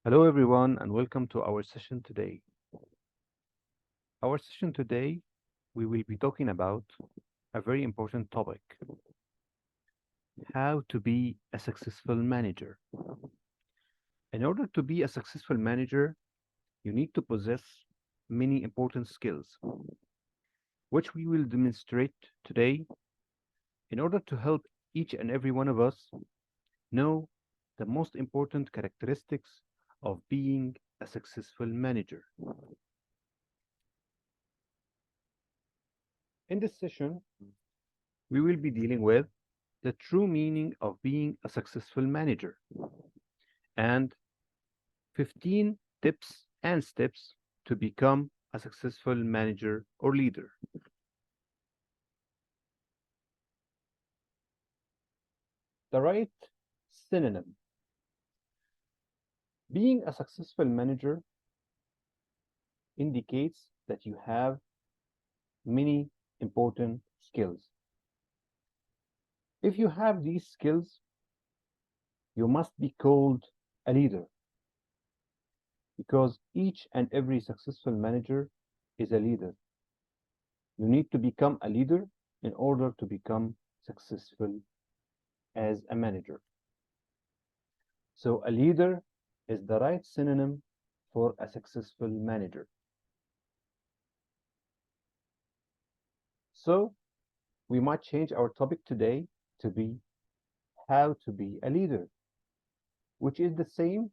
Hello, everyone, and welcome to our session today. Our session today, we will be talking about a very important topic: how to be a successful manager. In order to be a successful manager, you need to possess many important skills, which we will demonstrate today in order to help each and every one of us know the most important characteristics of being a successful manager. In this session, we will be dealing with the true meaning of being a successful manager and 15 tips and steps to become a successful manager or leader. The right synonym. Being a successful manager indicates that you have many important skills. If you have these skills, you must be called a leader because each and every successful manager is a leader. You need to become a leader in order to become successful as a manager. So a leader is the right synonym for a successful manager. So we might change our topic today to be how to be a leader, which is the same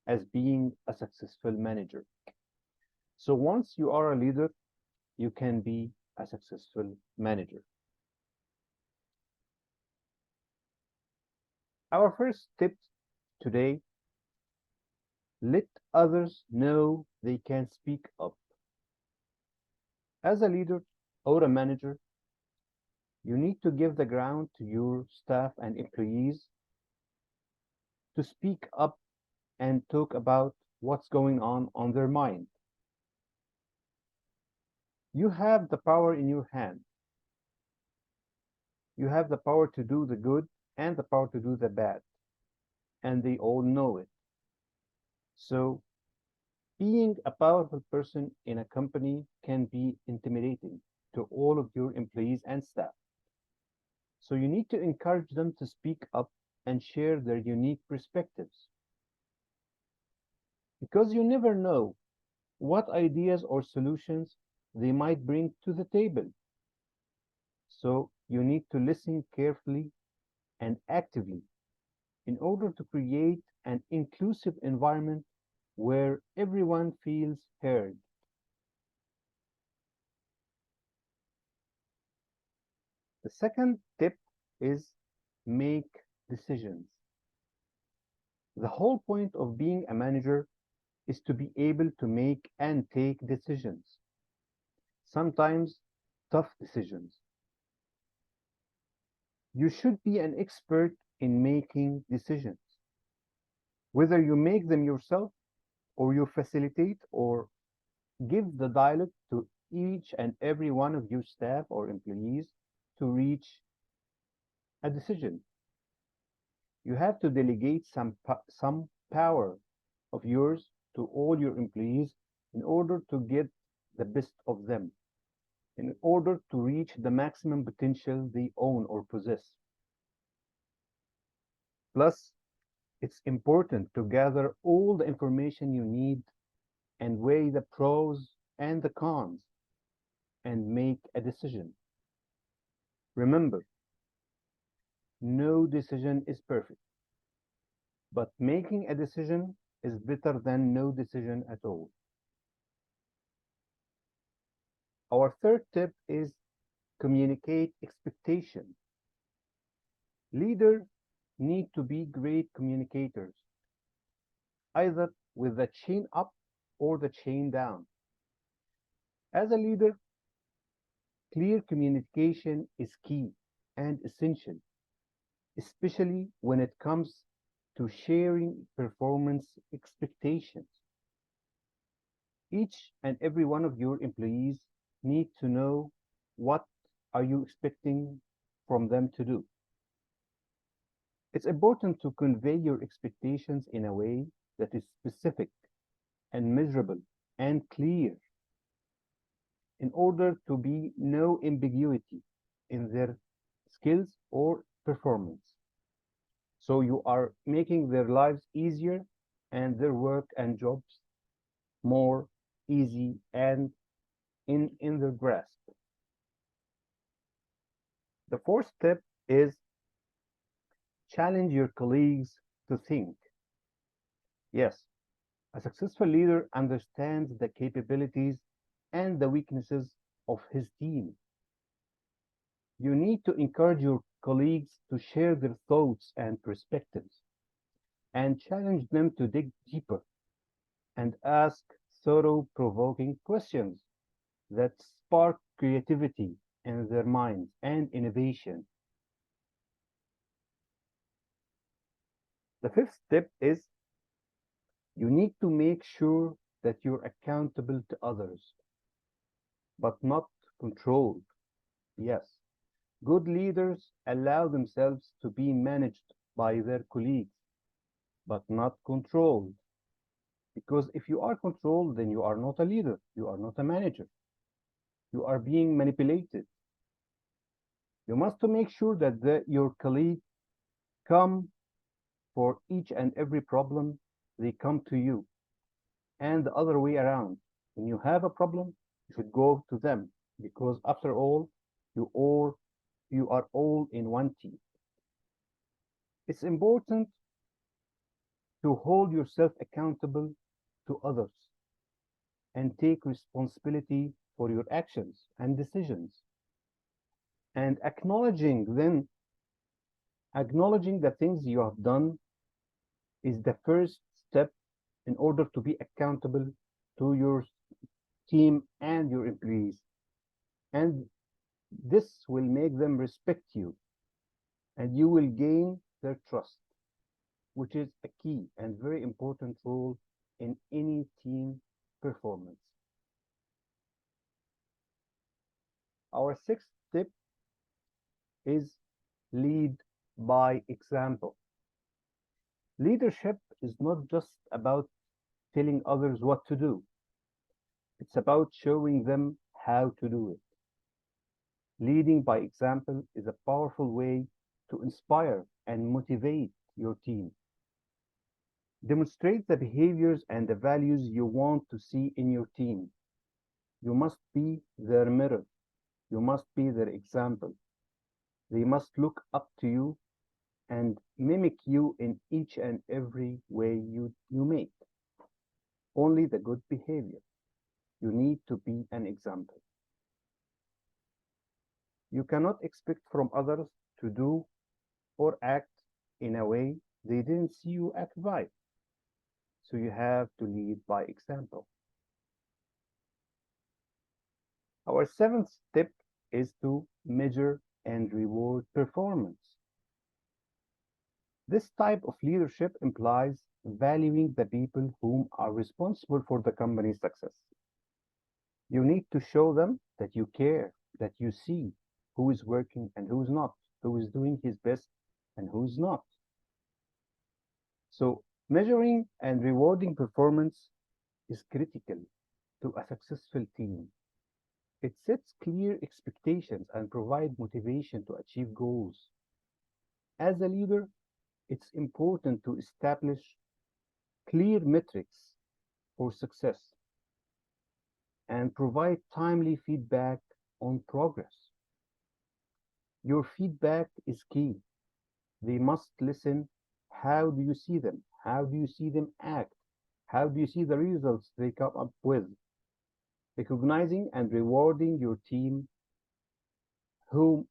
as being a successful manager. So once you are a leader, you can be a successful manager. Our first tip today: let others know they can speak up. As a leader or a manager, you need to give the ground to your staff and employees to speak up and talk about what's going on their mind. You have the power in your hand. You have the power to do the good and the power to do the bad, and they all know it. So being a powerful person in a company can be intimidating to all of your employees and staff. So you need to encourage them to speak up and share their unique perspectives. Because you never know what ideas or solutions they might bring to the table. So you need to listen carefully and actively in order to create an inclusive environment where everyone feels heard. The second tip is make decisions. The whole point of being a manager is to be able to make and take decisions, sometimes tough decisions. You should be an expert in making decisions, whether you make them yourself or you facilitate or give the dialogue to each and every one of your staff or employees to reach a decision. You have to delegate some power of yours to all your employees in order to get the best of them, in order to reach the maximum potential they own or possess. Plus, it's important to gather all the information you need and weigh the pros and the cons and make a decision. Remember, no decision is perfect, but making a decision is better than no decision at all. Our third tip is communicate expectation. Leaders need to be great communicators, either with the chain up or the chain down. As a leader, clear communication is key and essential, especially when it comes to sharing performance expectations. Each and every one of your employees need to know what are you expecting from them to do. It's important to convey your expectations in a way that is specific and measurable and clear in order to be no ambiguity in their skills or performance. So you are making their lives easier and their work and jobs more easy and in their grasp. The fourth step is challenge your colleagues to think. Yes, a successful leader understands the capabilities and the weaknesses of his team. You need to encourage your colleagues to share their thoughts and perspectives and challenge them to dig deeper and ask thought-provoking questions that spark creativity in their minds and innovation. The fifth step is you need to make sure that you're accountable to others, but not controlled. Yes, good leaders allow themselves to be managed by their colleagues, but not controlled. Because if you are controlled, then you are not a leader, you are not a manager, you are being manipulated. You must to make sure that your colleagues come for each and every problem, they come to you, and the other way around. When you have a problem, you should go to them because after all, you are all in one team. It's important to hold yourself accountable to others and take responsibility for your actions and decisions. And acknowledging the things you have done is the first step in order to be accountable to your team and your employees. And this will make them respect you and you will gain their trust, which is a key and very important role in any team performance. Our sixth tip is lead by example. Leadership is not just about telling others what to do, it's about showing them how to do it. Leading by example is a powerful way to inspire and motivate your team. Demonstrate the behaviors and the values you want to see in your team. You must be their mirror. You must be their example. They must look up to you and mimic you in each and every way you make. Only the good behavior. You need to be an example. You cannot expect from others to do or act in a way they didn't see you act by. So you have to lead by example. Our seventh step is to measure and reward performance. This type of leadership implies valuing the people whom are responsible for the company's success. You need to show them that you care, that you see who is working and who is not, who is doing his best and who is not. So measuring and rewarding performance is critical to a successful team. It sets clear expectations and provides motivation to achieve goals. As a leader, it's important to establish clear metrics for success and provide timely feedback on progress. Your feedback is key. They must listen. How do you see them? How do you see them act? How do you see the results they come up with? Recognizing and rewarding your team whom,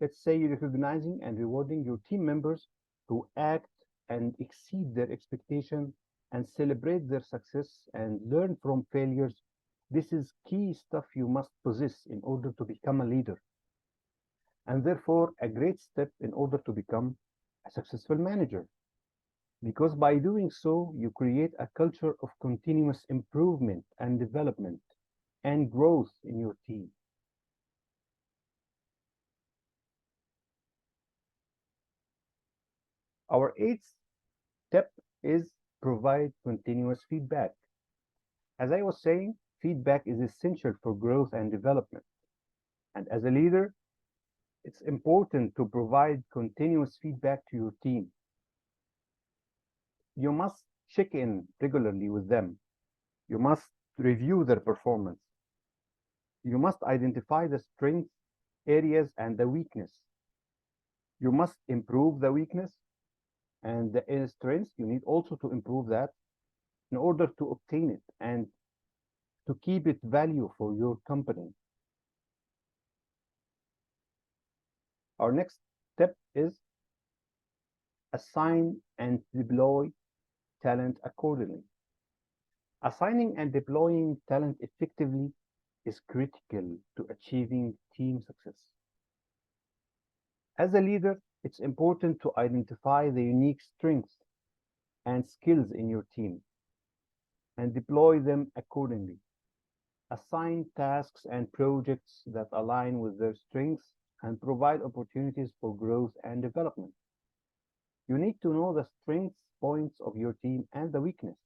let's say, recognizing and rewarding your team members who act and exceed their expectation and celebrate their success and learn from failures. This is key stuff you must possess in order to become a leader, and therefore a great step in order to become a successful manager. Because by doing so, you create a culture of continuous improvement and development and growth in your team. Our eighth is provide continuous feedback. As I was saying, feedback is essential for growth and development. And as a leader, it's important to provide continuous feedback to your team. You must check in regularly with them. You must review their performance. You must identify the strengths, areas, and the weakness. You must improve the weakness and the strengths. You need also to improve that in order to obtain it and to keep it value for your company. Our next step is assign and deploy talent accordingly. Assigning and deploying talent effectively is critical to achieving team success. As a leader, it's important to identify the unique strengths and skills in your team and deploy them accordingly. Assign tasks and projects that align with their strengths and provide opportunities for growth and development. You need to know the strengths points of your team and the weakness.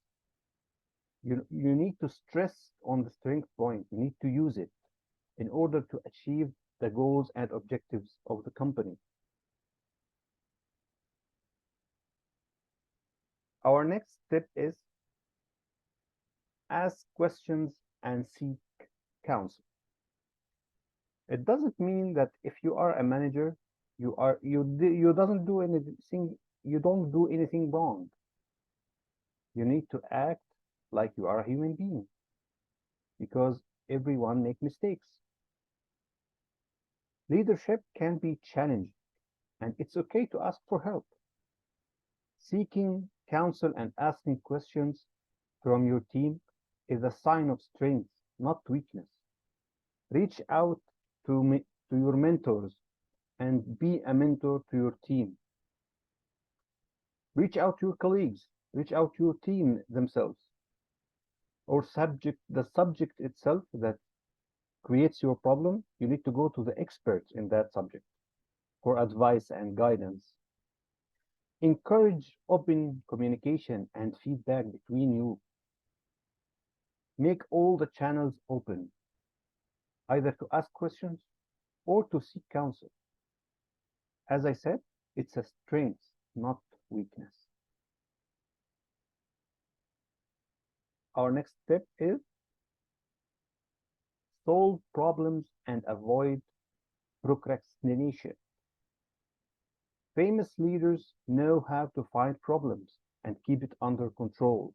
You need to stress on the strength point. You need to use it in order to achieve the goals and objectives of the company. Our next step is ask questions and seek counsel. It doesn't mean that if you are a manager, you doesn't do anything you don't do anything wrong. You need to act like you are a human being because everyone makes mistakes. Leadership can be challenging and it's okay to ask for help. Seeking counsel and asking questions from your team is a sign of strength, not weakness. Reach out to your mentors and be a mentor to your team. Reach out to your colleagues, reach out to your team themselves, or the subject itself that creates your problem. You need to go to the experts in that subject for advice and guidance. Encourage open communication and feedback between you. Make all the channels open, either to ask questions or to seek counsel. As I said, it's a strength, not weakness. Our next step is solve problems and avoid procrastination. Famous leaders know how to find problems and keep it under control.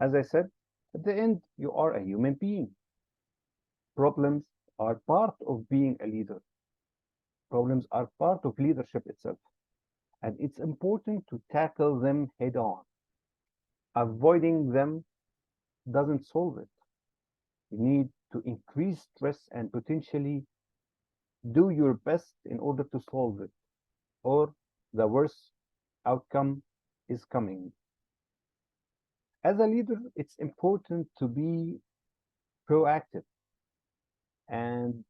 As I said, at the end, you are a human being. Problems are part of being a leader. Problems are part of leadership itself. And it's important to tackle them head on. Avoiding them doesn't solve it. You need to increase stress and potentially do your best in order to solve it, or the worst outcome is coming. As a leader, it's important to be proactive and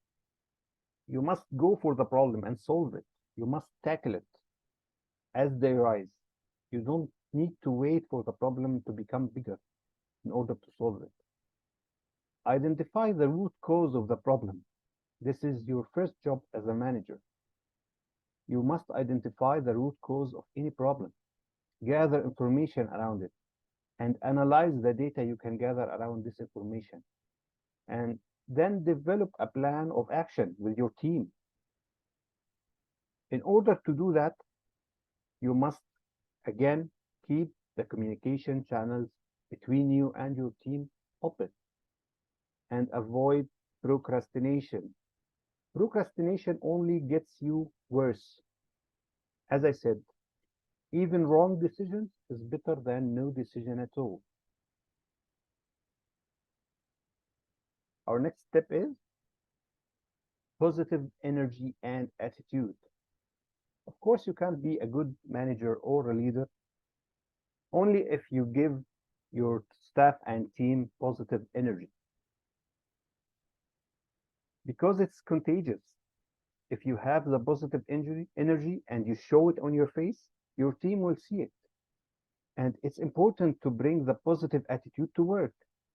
you must go for the problem and solve it. You must tackle it as they rise. You don't need to wait for the problem to become bigger in order to solve it. Identify the root cause of the problem. This is your first job as a manager. You must identify the root cause of any problem, gather information around it, and analyze the data you can gather around this information. And then develop a plan of action with your team. In order to do that, you must again keep the communication channels between you and your team open and avoid procrastination. Procrastination only gets you worse. As I said, even wrong decisions is better than no decision at all. Our next step is positive energy and attitude. Of course, you can't be a good manager or a leader only if you give your staff and team positive energy because it's contagious. If you have the positive energy and you show it on your face, your team will see it And it's important to bring the positive attitude to work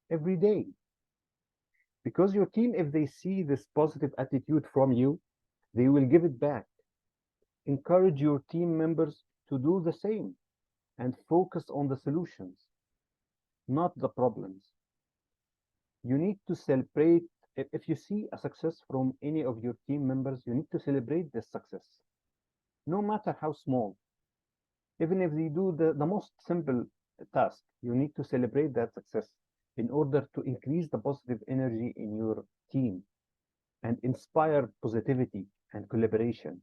every day. Because your team, if they see this positive attitude from you, they will give it back. Encourage your team members to do the same and focus on the solutions, not the problems. You need to celebrate, if you see a success from any of your team members, you need to celebrate this success, no matter how small. Even if they do the most simple task, you need to celebrate that success in order to increase the positive energy in your team and inspire positivity and collaboration.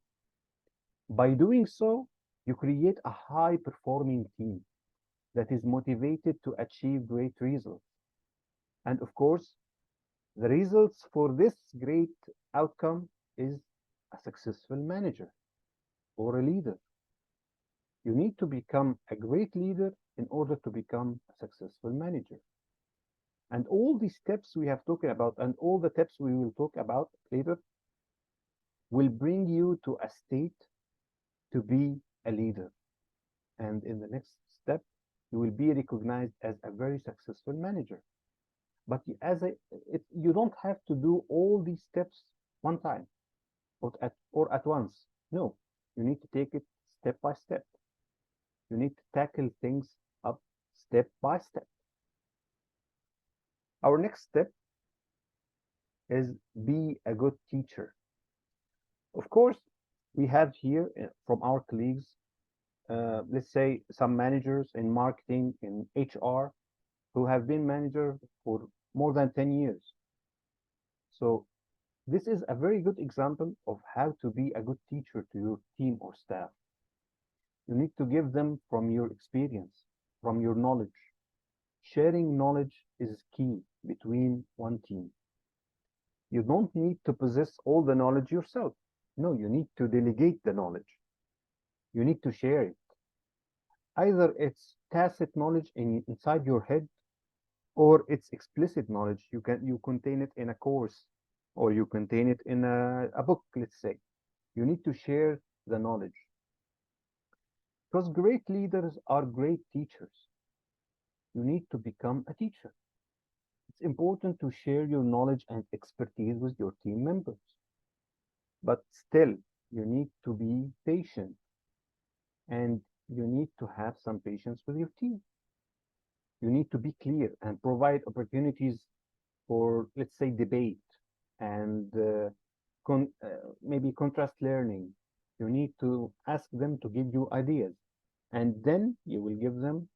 By doing so, you create a high performing team that is motivated to achieve great results. And of course, the results for this great outcome is a successful manager or a leader. You need to become a great leader in order to become a successful manager. And all these steps we have talked about and all the tips we will talk about later will bring you to a state to be a leader. And in the next step, you will be recognized as a very successful manager. But you don't have to do all these steps one time or at once. No, you need to take it step by step. You need to tackle things up step by step. Our next step is be a good teacher. Of course, we have here from our colleagues, let's say some managers in marketing, in HR, who have been managers for more than 10 years. So this is a very good example of how to be a good teacher to your team or staff. You need to give them from your experience, from your knowledge. Sharing knowledge is key between one team. You don't need to possess all the knowledge yourself. No, you need to delegate the knowledge. You need to share it. Either it's tacit knowledge inside your head, or it's explicit knowledge. You contain it in a course, or you contain it in a book, let's say. You need to share the knowledge. Because great leaders are great teachers. You need to become a teacher. It's important to share your knowledge and expertise with your team members. But still, you need to be patient and you need to have some patience with your team. You need to be clear and provide opportunities for, let's say, debate and maybe contrast learning. You need to ask them to give you ideas, and then you will give them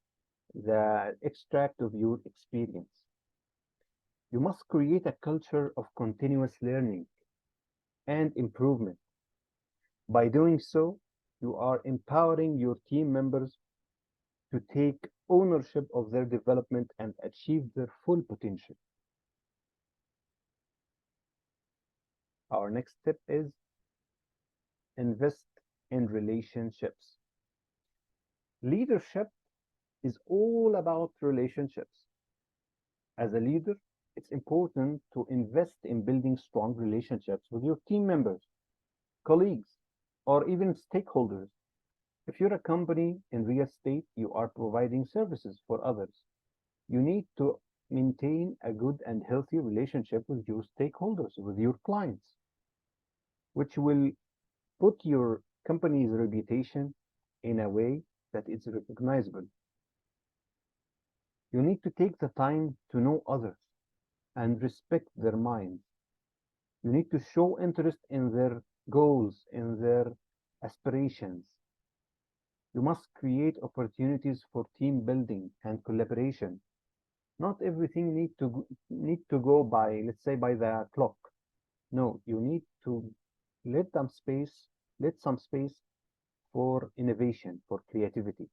the extract of your experience. You must create a culture of continuous learning and improvement. By doing so, you are empowering your team members to take ownership of their development and achieve their full potential. Our next step is invest in relationships. Leadership is all about relationships. As a leader, it's important to invest in building strong relationships with your team members, colleagues, or even stakeholders. If you're a company in real estate, you are providing services for others. You need to maintain a good and healthy relationship with your stakeholders, with your clients, which will put your company's reputation in a way that it's recognizable. You need to take the time to know others and respect their minds. You need to show interest in their goals, in their aspirations. You must create opportunities for team building and collaboration. Not everything need to go by, let's say, by the clock. No, you need to let some space for innovation, for creativity.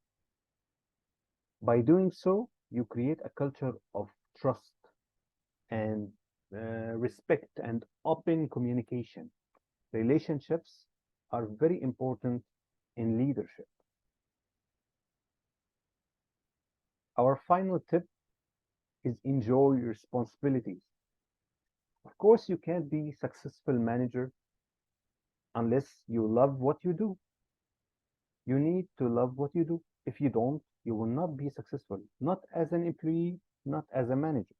By doing so, you create a culture of trust and respect and open communication. Relationships are very important in leadership. Our final tip is enjoy your responsibilities. Of course, you can't be successful manager unless you love what you do. You need to love what you do. If you don't, you will not be successful, not as an employee, not as a manager.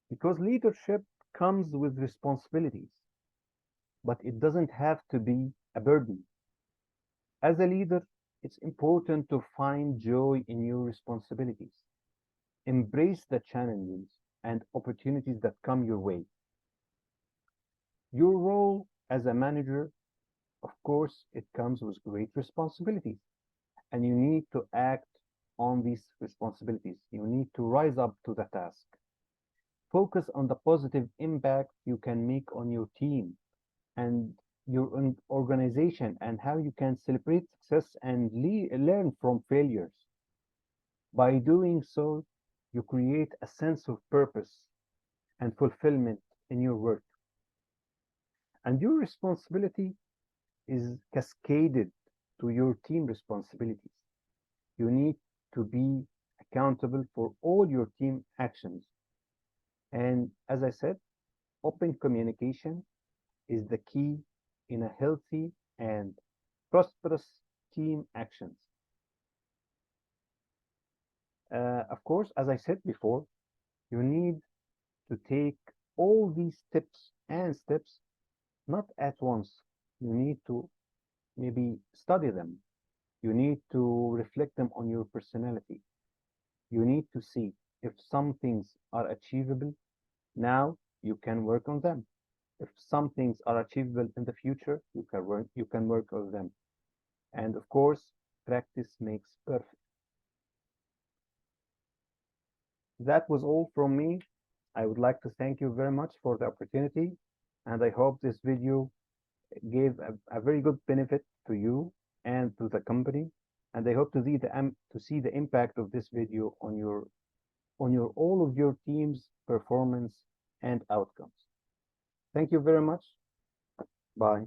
Because leadership comes with responsibilities, but it doesn't have to be a burden. As a leader, it's important to find joy in your responsibilities. Embrace the challenges and opportunities that come your way. Your role as a manager, of course, it comes with great responsibilities, and you need to act on these responsibilities. You need to rise up to the task. Focus on the positive impact you can make on your team and your organization, and how you can celebrate success and learn from failures. By doing so, you create a sense of purpose and fulfillment in your work. And your responsibility is cascaded to your team responsibilities. You need to be accountable for all your team actions. And as I said, open communication is the key in a healthy and prosperous team actions. Of course, as I said before, you need to take all these tips and steps not at once. You need to maybe study them. You need to reflect them on your personality. You need to see if some things are achievable now, you can work on them. If some things are achievable in the future, you can work on them. And of course, practice makes perfect. That was all from me. I would like to thank you very much for the opportunity, and I hope this video gave a very good benefit to you and to the company. And I hope to see the impact of this video on your all of your team's performance and outcomes. Thank you very much. Bye.